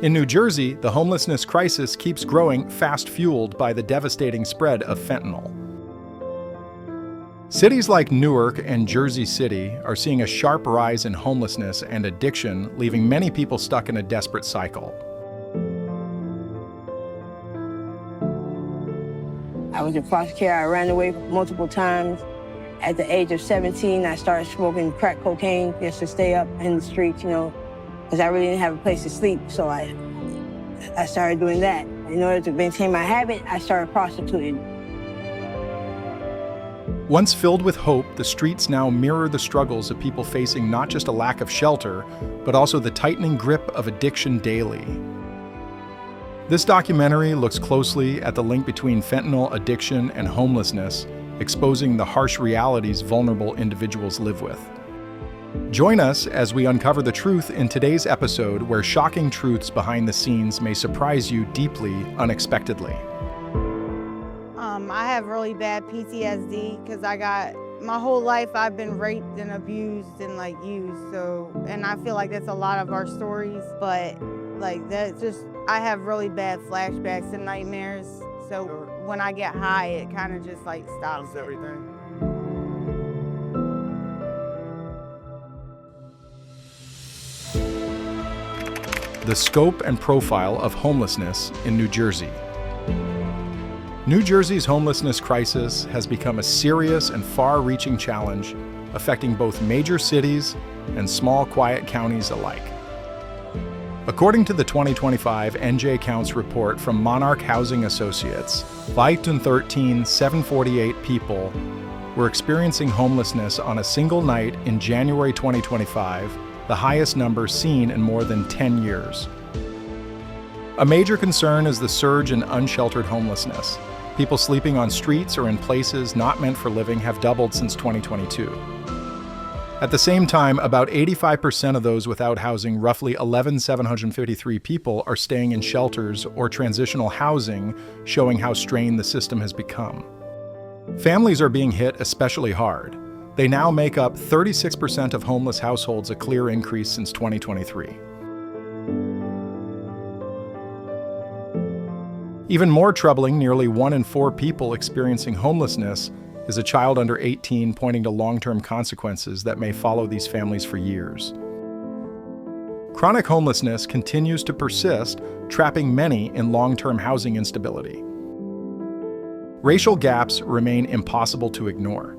In New Jersey, the homelessness crisis keeps growing, fast fueled by the devastating spread of fentanyl. Cities like Newark and Jersey City are seeing a sharp rise in homelessness and addiction, leaving many people stuck in a desperate cycle. I was in foster care. I ran away multiple times. At the age of 17, I started smoking crack cocaine just to stay up in the streets, because I really didn't have a place to sleep. So I started doing that. In order to maintain my habit, I started prostituting. Once filled with hope, the streets now mirror the struggles of people facing not just a lack of shelter, but also the tightening grip of addiction daily. This documentary looks closely at the link between fentanyl addiction and homelessness, exposing the harsh realities vulnerable individuals live with. Join us as we uncover the truth in today's episode, where shocking truths behind the scenes may surprise you deeply, unexpectedly. I have really bad PTSD because my whole life I've been raped and abused and used. And I feel like that's a lot of our stories, but I have really bad flashbacks and nightmares. So when I get high, it kind of just stops everything. The scope and profile of homelessness in New Jersey. New Jersey's homelessness crisis has become a serious and far-reaching challenge, affecting both major cities and small, quiet counties alike. According to the 2025 NJ Counts report from Monarch Housing Associates, 513,748 people were experiencing homelessness on a single night in January 2025, the highest number seen in more than 10 years. A major concern is the surge in unsheltered homelessness. People sleeping on streets or in places not meant for living have doubled since 2022. At the same time, about 85% of those without housing, roughly 11,753 people, are staying in shelters or transitional housing, showing how strained the system has become. Families are being hit especially hard. They now make up 36% of homeless households, a clear increase since 2023. Even more troubling, nearly 1 in 4 people experiencing homelessness is a child under 18, pointing to long-term consequences that may follow these families for years. Chronic homelessness continues to persist, trapping many in long-term housing instability. Racial gaps remain impossible to ignore.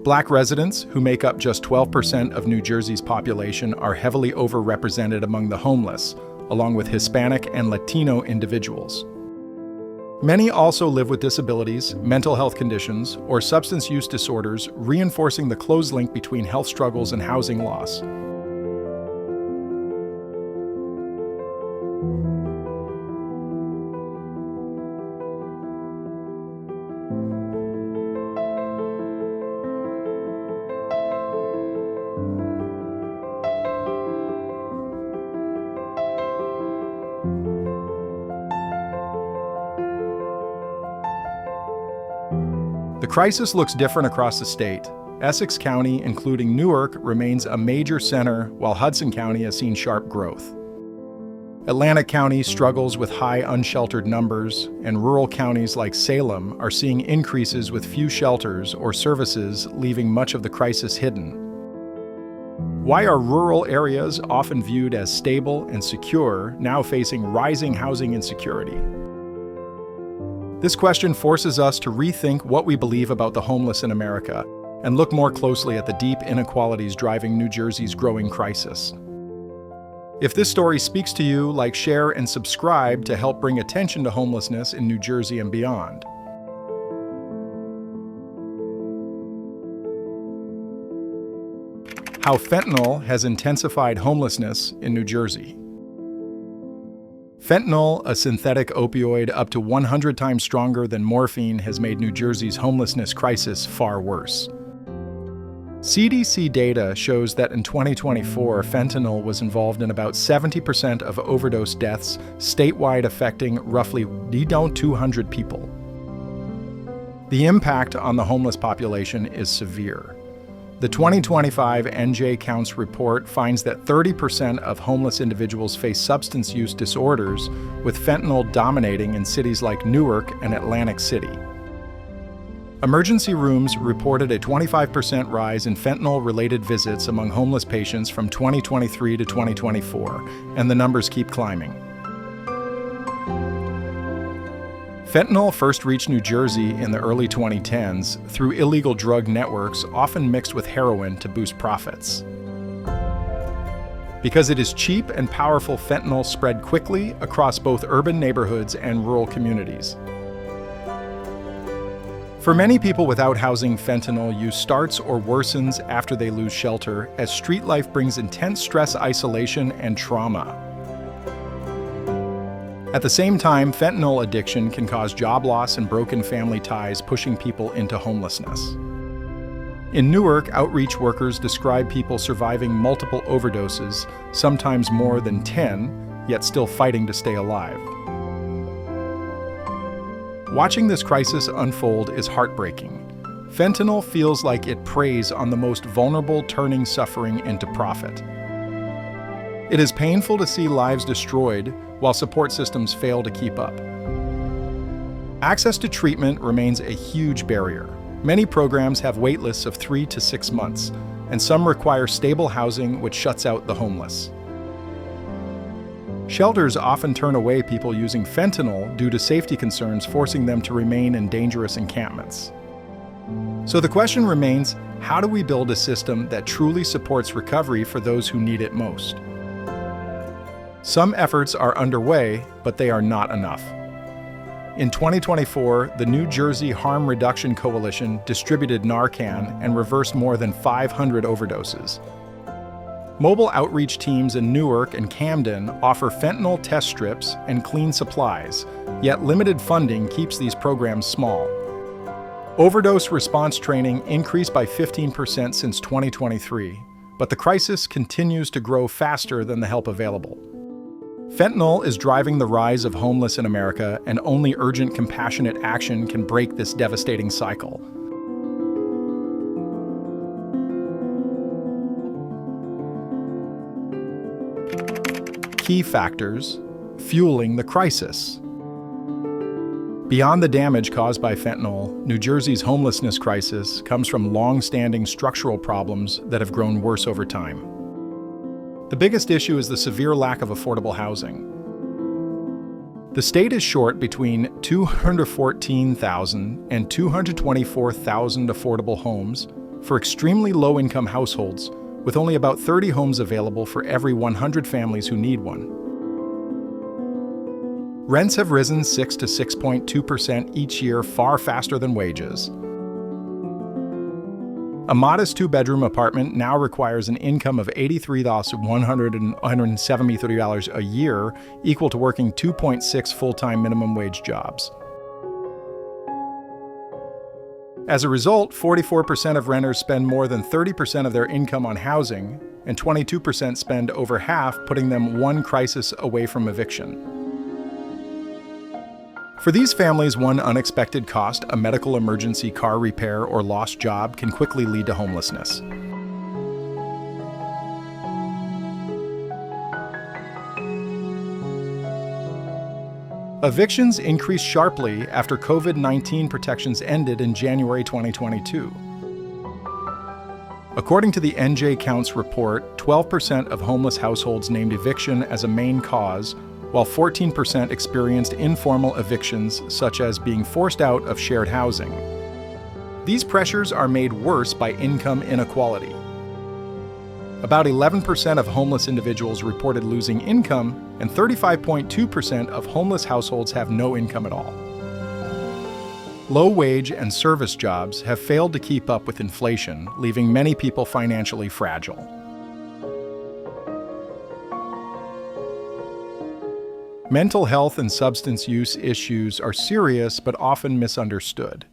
Black residents, who make up just 12% of New Jersey's population, are heavily overrepresented among the homeless, along with Hispanic and Latino individuals. Many also live with disabilities, mental health conditions, or substance use disorders, reinforcing the close link between health struggles and housing loss. The crisis looks different across the state. Essex County, including Newark, remains a major center, while Hudson County has seen sharp growth. Atlantic County struggles with high unsheltered numbers, and rural counties like Salem are seeing increases with few shelters or services, leaving much of the crisis hidden. Why are rural areas, often viewed as stable and secure, now facing rising housing insecurity? This question forces us to rethink what we believe about the homeless in America and look more closely at the deep inequalities driving New Jersey's growing crisis. If this story speaks to you, like, share, and subscribe to help bring attention to homelessness in New Jersey and beyond. How fentanyl has intensified homelessness in New Jersey. Fentanyl, a synthetic opioid up to 100 times stronger than morphine, has made New Jersey's homelessness crisis far worse. CDC data shows that in 2024, fentanyl was involved in about 70% of overdose deaths statewide, affecting roughly 200 people. The impact on the homeless population is severe. The 2025 NJ Counts report finds that 30% of homeless individuals face substance use disorders, with fentanyl dominating in cities like Newark and Atlantic City. Emergency rooms reported a 25% rise in fentanyl-related visits among homeless patients from 2023 to 2024, and the numbers keep climbing. Fentanyl first reached New Jersey in the early 2010s through illegal drug networks, often mixed with heroin to boost profits. Because it is cheap and powerful, fentanyl spread quickly across both urban neighborhoods and rural communities. For many people without housing, fentanyl use starts or worsens after they lose shelter, as street life brings intense stress, isolation, and trauma. At the same time, fentanyl addiction can cause job loss and broken family ties, pushing people into homelessness. In Newark, outreach workers describe people surviving multiple overdoses, sometimes more than 10, yet still fighting to stay alive. Watching this crisis unfold is heartbreaking. Fentanyl feels like it preys on the most vulnerable, turning suffering into profit. It is painful to see lives destroyed while support systems fail to keep up. Access to treatment remains a huge barrier. Many programs have wait lists of 3 to 6 months, and some require stable housing, which shuts out the homeless. Shelters often turn away people using fentanyl due to safety concerns, forcing them to remain in dangerous encampments. So the question remains, how do we build a system that truly supports recovery for those who need it most? Some efforts are underway, but they are not enough. In 2024, the New Jersey Harm Reduction Coalition distributed Narcan and reversed more than 500 overdoses. Mobile outreach teams in Newark and Camden offer fentanyl test strips and clean supplies, yet limited funding keeps these programs small. Overdose response training increased by 15% since 2023, but the crisis continues to grow faster than the help available. Fentanyl is driving the rise of homeless in America, and only urgent, compassionate action can break this devastating cycle. Key factors fueling the crisis. Beyond the damage caused by fentanyl, New Jersey's homelessness crisis comes from long-standing structural problems that have grown worse over time. The biggest issue is the severe lack of affordable housing. The state is short between 214,000 and 224,000 affordable homes for extremely low-income households, with only about 30 homes available for every 100 families who need one. Rents have risen 6 to 6.2% each year, far faster than wages. A modest two-bedroom apartment now requires an income of $83,173 a year, equal to working 2.6 full-time minimum wage jobs. As a result, 44% of renters spend more than 30% of their income on housing, and 22% spend over half, putting them one crisis away from eviction. For these families, one unexpected cost, a medical emergency, car repair, or lost job, can quickly lead to homelessness. Evictions increased sharply after COVID-19 protections ended in January 2022. According to the NJ Counts report, 12% of homeless households named eviction as a main cause, while 14% experienced informal evictions, such as being forced out of shared housing. These pressures are made worse by income inequality. About 11% of homeless individuals reported losing income, and 35.2% of homeless households have no income at all. Low-wage and service jobs have failed to keep up with inflation, leaving many people financially fragile. Mental health and substance use issues are serious but often misunderstood.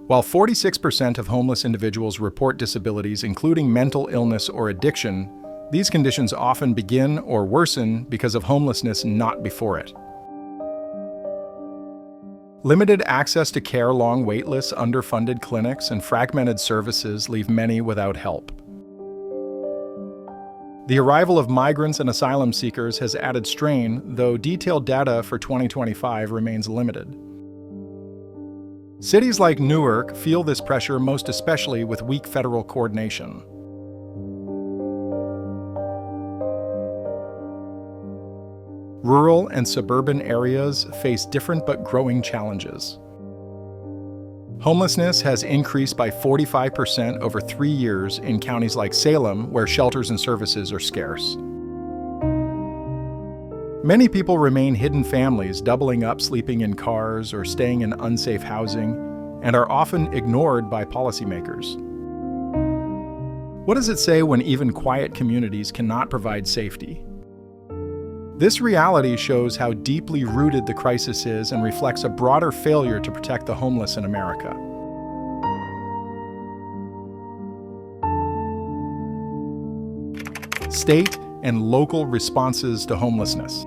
While 46% of homeless individuals report disabilities, including mental illness or addiction, these conditions often begin or worsen because of homelessness, not before it. Limited access to care, long wait lists, underfunded clinics, and fragmented services leave many without help. The arrival of migrants and asylum seekers has added strain, though detailed data for 2025 remains limited. Cities like Newark feel this pressure most especially with weak federal coordination. Rural and suburban areas face different but growing challenges. Homelessness has increased by 45% over 3 years in counties like Salem, where shelters and services are scarce. Many people remain hidden families, doubling up, sleeping in cars, or staying in unsafe housing, and are often ignored by policymakers. What does it say when even quiet communities cannot provide safety? This reality shows how deeply rooted the crisis is and reflects a broader failure to protect the homeless in America. State and local responses to homelessness.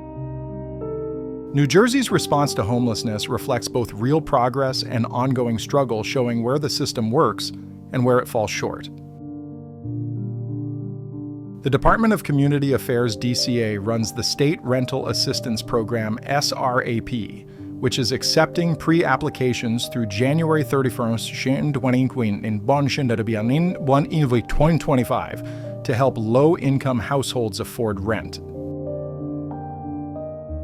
New Jersey's response to homelessness reflects both real progress and ongoing struggle, showing where the system works and where it falls short. The Department of Community Affairs DCA runs the State Rental Assistance Program SRAP, which is accepting pre-applications through January 31st, 2025 to help low-income households afford rent.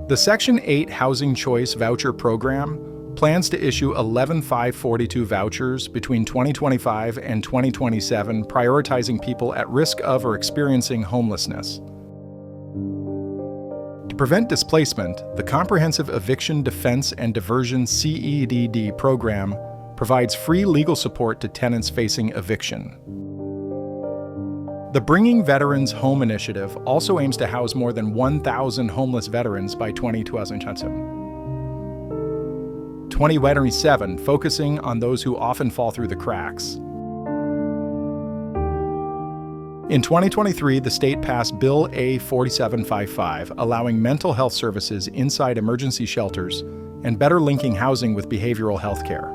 The Section 8 Housing Choice Voucher Program plans to issue 11,542 vouchers between 2025 and 2027, prioritizing people at risk of or experiencing homelessness. To prevent displacement, the Comprehensive Eviction Defense and Diversion CEDD program provides free legal support to tenants facing eviction. The Bringing Veterans Home initiative also aims to house more than 1,000 homeless veterans by 2027, focusing on those who often fall through the cracks. In 2023, the state passed Bill A 4755, allowing mental health services inside emergency shelters and better linking housing with behavioral health care.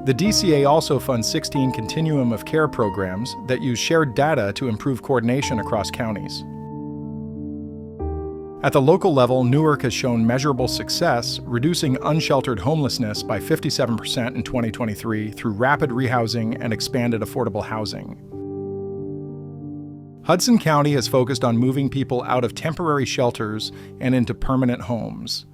The DCA also funds 16 continuum of care programs that use shared data to improve coordination across counties. At the local level, Newark has shown measurable success, reducing unsheltered homelessness by 57% in 2023 through rapid rehousing and expanded affordable housing. Hudson County has focused on moving people out of temporary shelters and into permanent homes.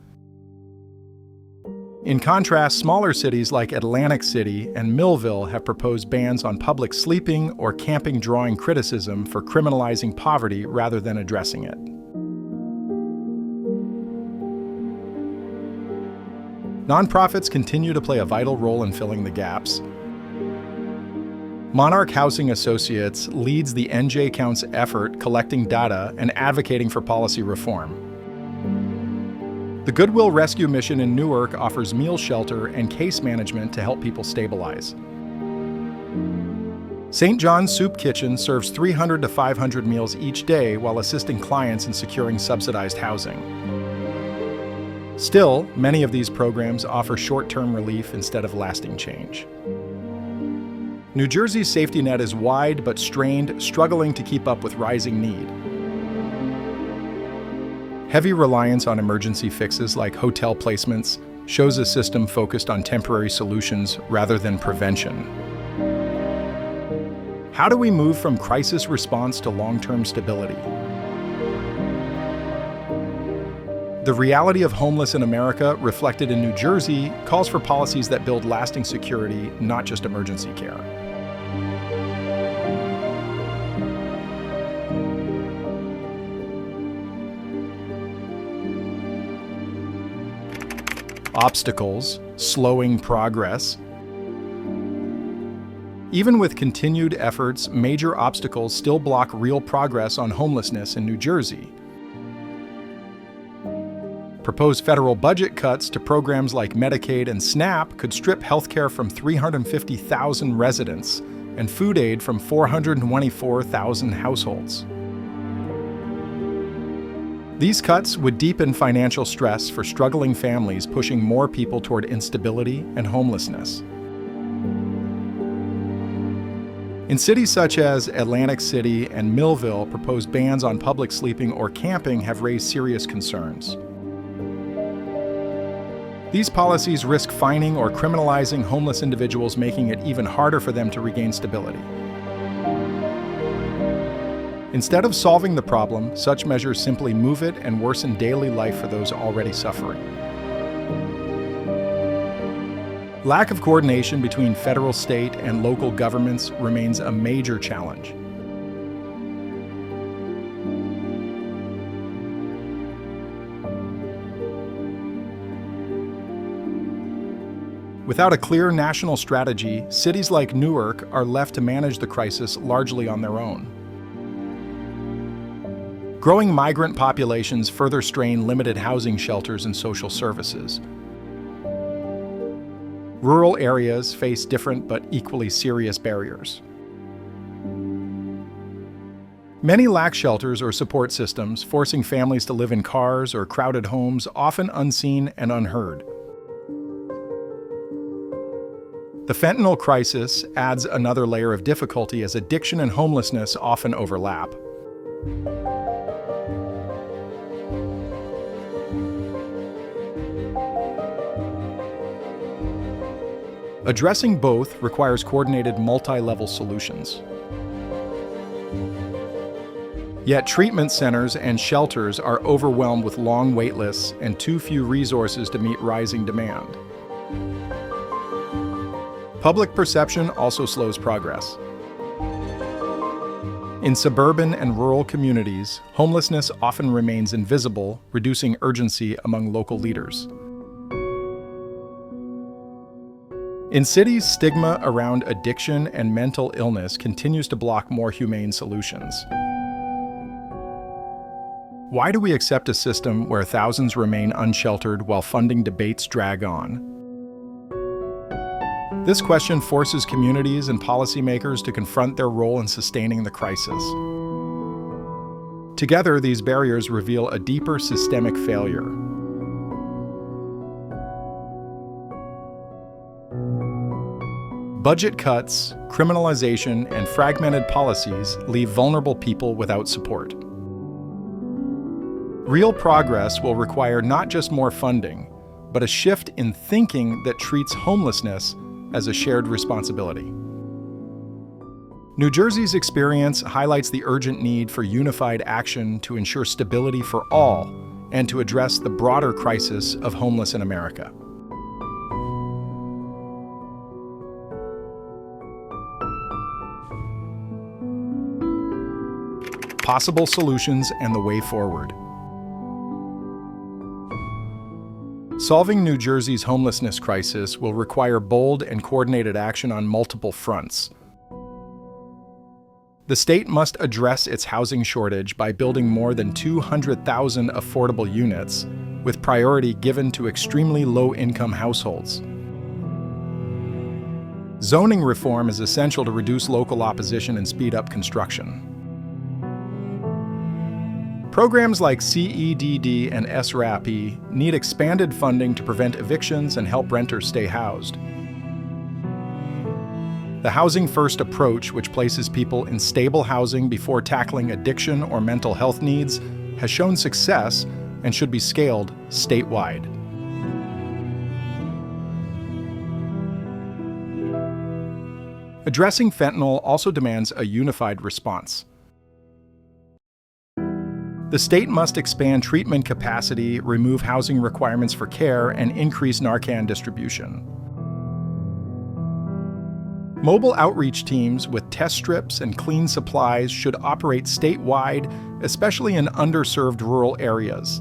In contrast, smaller cities like Atlantic City and Millville have proposed bans on public sleeping or camping, drawing criticism for criminalizing poverty rather than addressing it. Nonprofits continue to play a vital role in filling the gaps. Monarch Housing Associates leads the NJ Counts effort collecting data and advocating for policy reform. The Goodwill Rescue Mission in Newark offers meal shelter and case management to help people stabilize. St. John's Soup Kitchen serves 300 to 500 meals each day while assisting clients in securing subsidized housing. Still, many of these programs offer short-term relief instead of lasting change. New Jersey's safety net is wide but strained, struggling to keep up with rising need. Heavy reliance on emergency fixes like hotel placements shows a system focused on temporary solutions rather than prevention. How do we move from crisis response to long-term stability? The reality of homeless in America, reflected in New Jersey, calls for policies that build lasting security, not just emergency care. Obstacles, slowing progress. Even with continued efforts, major obstacles still block real progress on homelessness in New Jersey. Proposed federal budget cuts to programs like Medicaid and SNAP could strip healthcare from 350,000 residents and food aid from 424,000 households. These cuts would deepen financial stress for struggling families, pushing more people toward instability and homelessness. In cities such as Atlantic City and Millville, proposed bans on public sleeping or camping have raised serious concerns. These policies risk fining or criminalizing homeless individuals, making it even harder for them to regain stability. Instead of solving the problem, such measures simply move it and worsen daily life for those already suffering. Lack of coordination between federal, state, and local governments remains a major challenge. Without a clear national strategy, cities like Newark are left to manage the crisis largely on their own. Growing migrant populations further strain limited housing shelters and social services. Rural areas face different but equally serious barriers. Many lack shelters or support systems, forcing families to live in cars or crowded homes, often unseen and unheard. The fentanyl crisis adds another layer of difficulty as addiction and homelessness often overlap. Addressing both requires coordinated multi-level solutions. Yet treatment centers and shelters are overwhelmed with long wait lists and too few resources to meet rising demand. Public perception also slows progress. In suburban and rural communities, homelessness often remains invisible, reducing urgency among local leaders. In cities, stigma around addiction and mental illness continues to block more humane solutions. Why do we accept a system where thousands remain unsheltered while funding debates drag on? This question forces communities and policymakers to confront their role in sustaining the crisis. Together, these barriers reveal a deeper systemic failure. Budget cuts, criminalization, and fragmented policies leave vulnerable people without support. Real progress will require not just more funding, but a shift in thinking that treats homelessness as a shared responsibility. New Jersey's experience highlights the urgent need for unified action to ensure stability for all and to address the broader crisis of homeless in America. Possible solutions and the way forward. Solving New Jersey's homelessness crisis will require bold and coordinated action on multiple fronts. The state must address its housing shortage by building more than 200,000 affordable units, with priority given to extremely low-income households. Zoning reform is essential to reduce local opposition and speed up construction. Programs like CEDD and SRAP need expanded funding to prevent evictions and help renters stay housed. The Housing First approach, which places people in stable housing before tackling addiction or mental health needs, has shown success and should be scaled statewide. Addressing fentanyl also demands a unified response. The state must expand treatment capacity, remove housing requirements for care, and increase Narcan distribution. Mobile outreach teams with test strips and clean supplies should operate statewide, especially in underserved rural areas.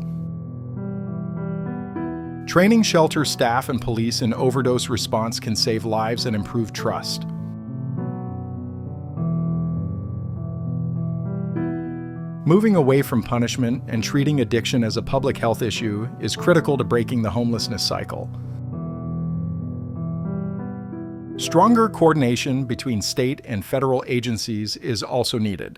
Training shelter staff and police in overdose response can save lives and improve trust. Moving away from punishment and treating addiction as a public health issue is critical to breaking the homelessness cycle. Stronger coordination between state and federal agencies is also needed.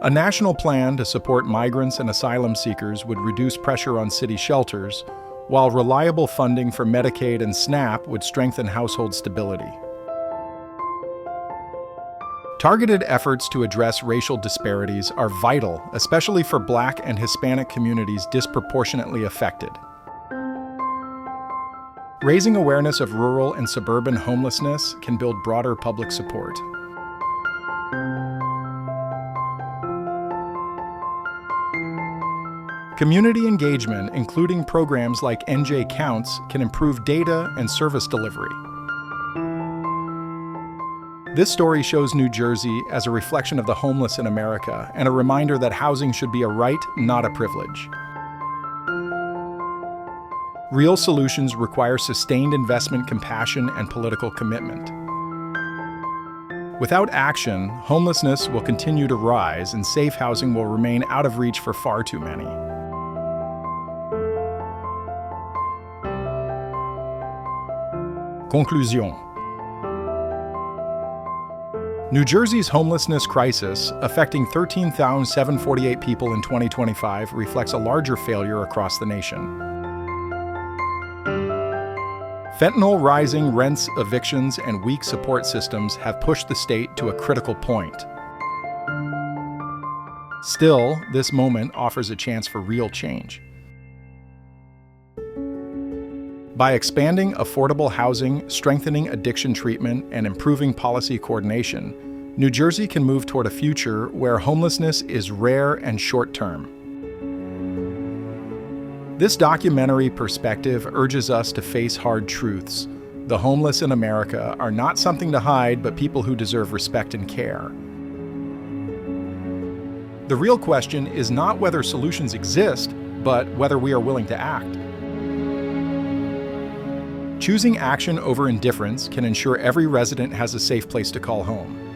A national plan to support migrants and asylum seekers would reduce pressure on city shelters, while reliable funding for Medicaid and SNAP would strengthen household stability. Targeted efforts to address racial disparities are vital, especially for Black and Hispanic communities disproportionately affected. Raising awareness of rural and suburban homelessness can build broader public support. Community engagement, including programs like NJ Counts, can improve data and service delivery. This story shows New Jersey as a reflection of the homeless in America and a reminder that housing should be a right, not a privilege. Real solutions require sustained investment, compassion, and political commitment. Without action, homelessness will continue to rise and safe housing will remain out of reach for far too many. Conclusion. New Jersey's homelessness crisis, affecting 13,748 people in 2025, reflects a larger failure across the nation. Fentanyl, rising rents, evictions, and weak support systems have pushed the state to a critical point. Still, this moment offers a chance for real change. By expanding affordable housing, strengthening addiction treatment, and improving policy coordination, New Jersey can move toward a future where homelessness is rare and short-term. This documentary perspective urges us to face hard truths. The homeless in America are not something to hide, but people who deserve respect and care. The real question is not whether solutions exist, but whether we are willing to act. Choosing action over indifference can ensure every resident has a safe place to call home.